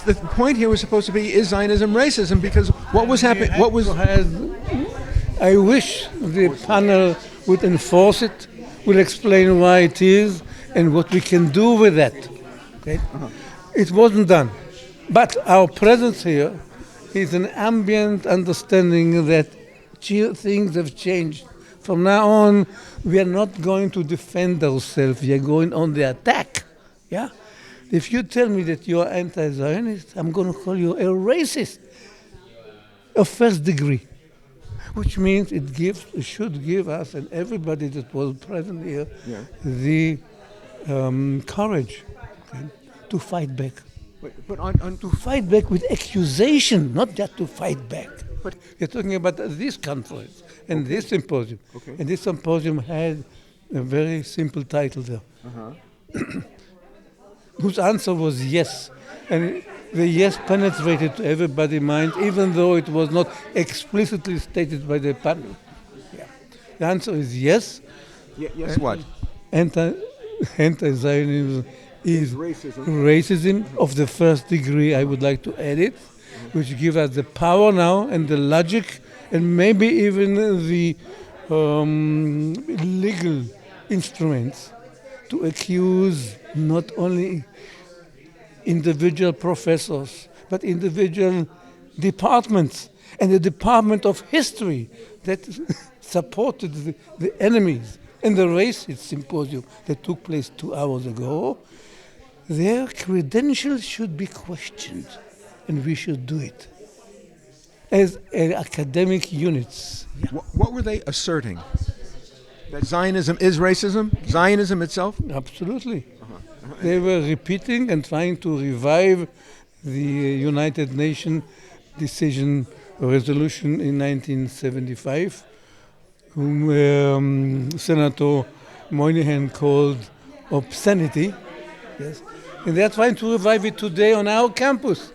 The point here was supposed to be, is Zionism racism? Because what was happening? What was? I wish the panel would enforce it, would explain why it is, and what we can do with that. Okay? It wasn't done. But our presence here is an ambient understanding that things have changed. From now on, we are not going to defend ourselves. We are going on the attack. Yeah? If you tell me that you are anti-Zionist, I'm going to call you a racist of first degree, which means it should give us and everybody that was present here the courage, okay, to fight back. But to fight back with accusation, not just to fight back. But you're talking about this conference and this symposium. Okay. And this symposium had a very simple title there, whose answer was yes. And the yes penetrated to everybody's mind, even though it was not explicitly stated by the panel. Yeah. The answer is yes. Yes, what? Anti-Zionism is racism of the first degree, I would like to add it, which gives us the power now and the logic and maybe even the legal instruments to accuse not only individual professors, but individual departments, and the Department of History that supported the enemies and the racist symposium that took place 2 hours ago. Their credentials should be questioned, and we should do it as academic units. Yeah. What were they asserting? That Zionism is racism? Zionism itself? Absolutely. They were repeating and trying to revive the United Nations decision resolution in 1975, whom Senator Moynihan called obscenity. Yes. And they're trying to revive it today on our campus.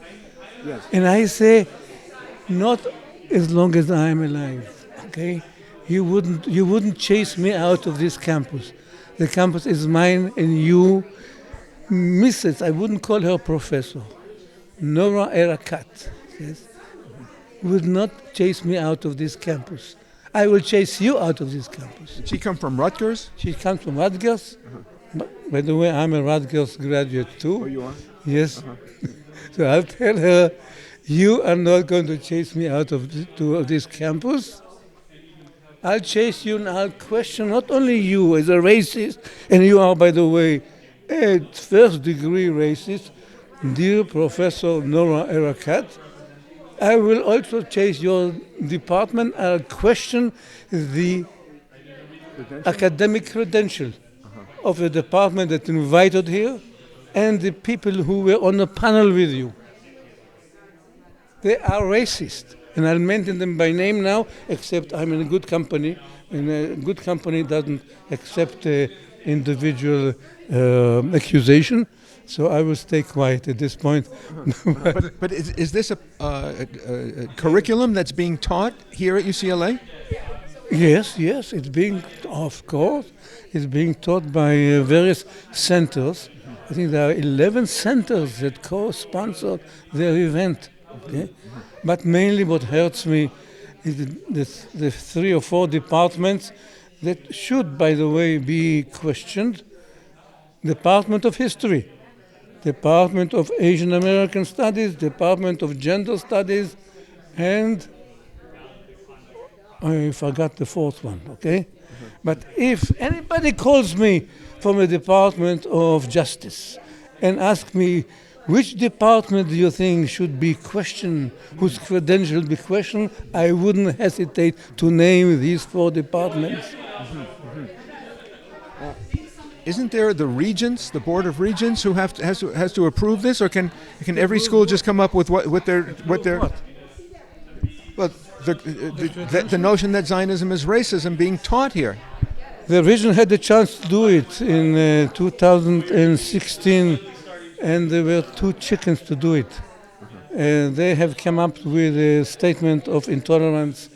Yes. And I say, not as long as I'm alive, okay? You wouldn't chase me out of this campus. The campus is mine, and you, Mrs., I wouldn't call her professor, Nora Erakat, yes, would not chase me out of this campus. I will chase you out of this campus. Did she come from Rutgers? She comes from Rutgers. By the way, I'm a Rutgers graduate too. Oh, you are? Yes. So I'll tell her, you are not going to chase me out of this campus. I'll chase you and I'll question not only you as a racist, and you are, by the way, a first degree racist, dear Professor Nora Erakat. I will also chase your department. I'll question the academic credential of the department that invited here and the people who were on the panel with you. They are racist, and I'll mention them by name now, except I'm in a good company, and a good company doesn't accept individual accusation, so I will stay quiet at this point. But is this a curriculum that's being taught here at UCLA? Yes, it's being, of course, it's being taught by various centers. I think there are 11 centers that co-sponsor their event. Okay? But mainly what hurts me is the 3 or 4 departments that should, by the way, be questioned. Department of History, Department of Asian American Studies, Department of Gender Studies, and I forgot the 4th one, okay? But if anybody calls me from a Department of Justice and asks me, which department do you think should be questioned, whose credentials be questioned, I wouldn't hesitate to name these 4 departments. Isn't there the regents, the board of regents, who has to approve this, or can every school just come up with what their well, the notion that Zionism is racism being taught here? The region had the chance to do it in 2016, and there were 2 chickens to do it. They have come up with a statement of intolerance,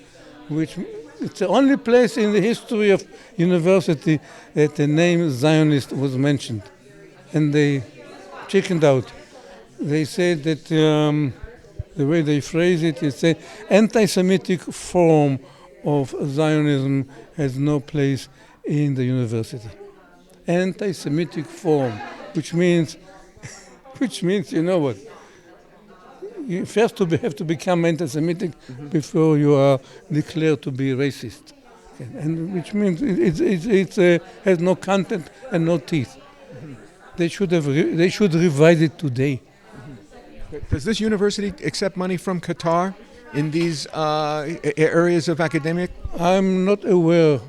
which it's the only place in the history of university that the name Zionist was mentioned, and they chickened out. they said that the way they phrase it is that anti-Semitic form of Zionism has no place in the university. Anti-Semitic form, which means, you know what? You first have to become anti-Semitic before you are declared to be racist, and which means it has no content and no teeth. They should revise it today. Does this university accept money from Qatar in these areas of academic? I'm not aware,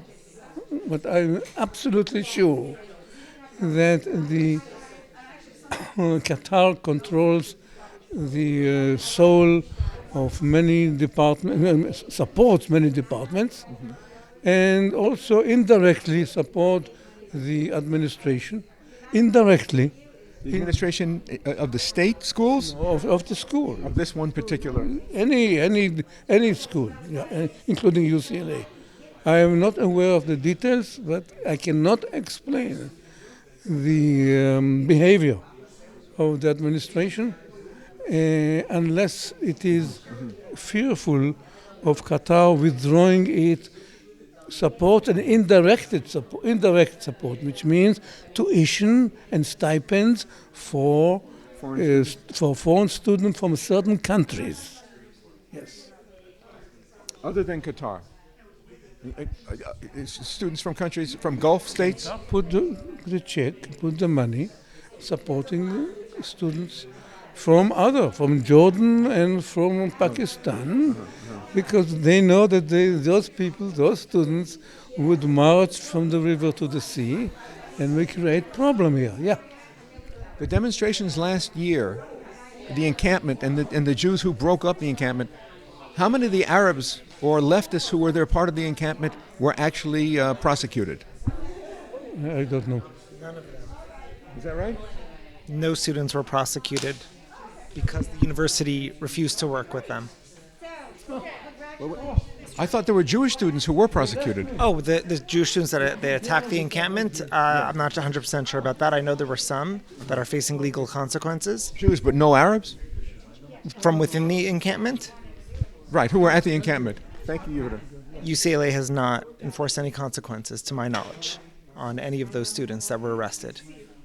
but I'm absolutely sure that the Qatar controls the soul of many departments, supports many departments, and also indirectly support the administration. Indirectly, The administration of the state schools? of the school. Of this one particular? Any school, yeah, including UCLA. I am not aware of the details, but I cannot explain the behavior of the administration unless it is fearful of Qatar withdrawing its support and indirect support, which means tuition and stipends for foreign students from certain countries. Yes. Other than Qatar? Students from countries, from Gulf states? Put the check, put the money, supporting students from Jordan and from Pakistan, because they know that those students would march from the river to the sea, and we create problem here. Yeah. The demonstrations last year, the encampment and the Jews who broke up the encampment, how many of the Arabs or leftists who were there part of the encampment were actually prosecuted? I don't know. None of them. Is that right? No students were prosecuted because the university refused to work with them. I thought there were Jewish students who were prosecuted. Oh, the Jewish students that attacked the encampment? I'm not 100% sure about that. I know there were some that are facing legal consequences. Jews, but no Arabs? From within the encampment? Right, who were at the encampment. Thank you, Yehuda. UCLA has not enforced any consequences, to my knowledge, on any of those students that were arrested.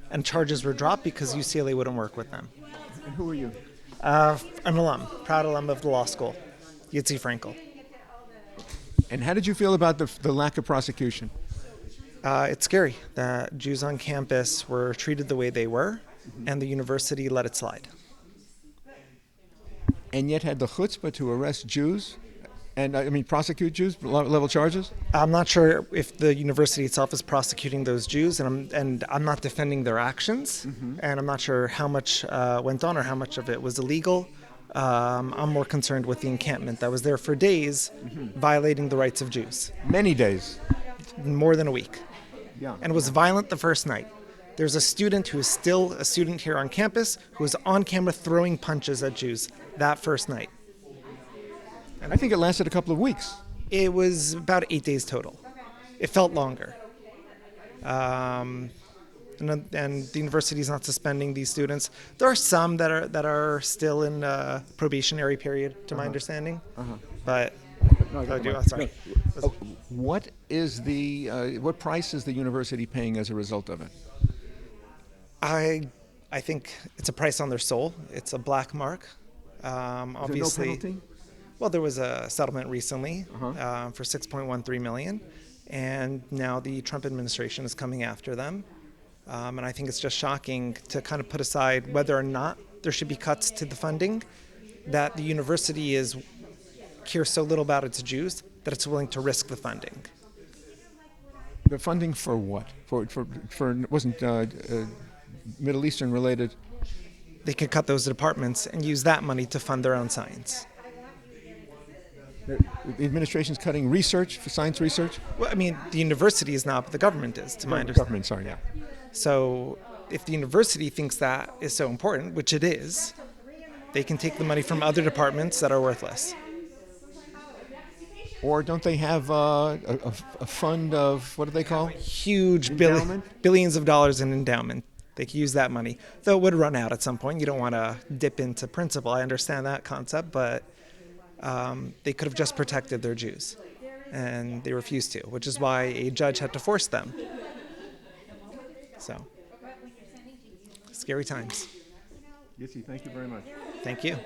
And charges were dropped because UCLA wouldn't work with them. And who are you? An alum, proud alum of the law school, Yitz Frankel. And how did you feel about the lack of prosecution? It's scary that Jews on campus were treated the way they were, and the university let it slide. And yet had the chutzpah to arrest Jews and, prosecute Jews, level charges? I'm not sure if the university itself is prosecuting those Jews, and I'm not defending their actions, and I'm not sure how much went on or how much of it was illegal. I'm more concerned with the encampment that was there for days, violating the rights of Jews. Many days. More than a week. Yeah. And was violent the first night. There's a student who is still a student here on campus who was on camera throwing punches at Jews that first night. I think it lasted a couple of weeks. It was about 8 days total. It felt longer. And the university is not suspending these students. There are some that are still in probationary period, to my understanding. But sorry. What is what price is the university paying as a result of it? I think it's a price on their soul. It's a black mark. Obviously, is there no penalty? Well, there was a settlement recently for $6.13 million, and now the Trump administration is coming after them. And I think it's just shocking to kind of put aside whether or not there should be cuts to the funding, that the university cares so little about its Jews that it's willing to risk the funding. The funding for what? For wasn't Middle Eastern related? They could cut those departments and use that money to fund their own science. The administration's cutting research, for science research? Well, the university is not, but the government is, to my understanding. Government, sorry, yeah. So if the university thinks that is so important, which it is, they can take the money from other departments that are worthless. Or don't they have a fund of, what do they call? Huge Endowment? billions of dollars in endowment. They could use that money, though it would run out at some point. You don't want to dip into principle. I understand that concept, but they could have just protected their Jews, and they refused to, which is why a judge had to force them. So, scary times. Yitzi, thank you very much. Thank you.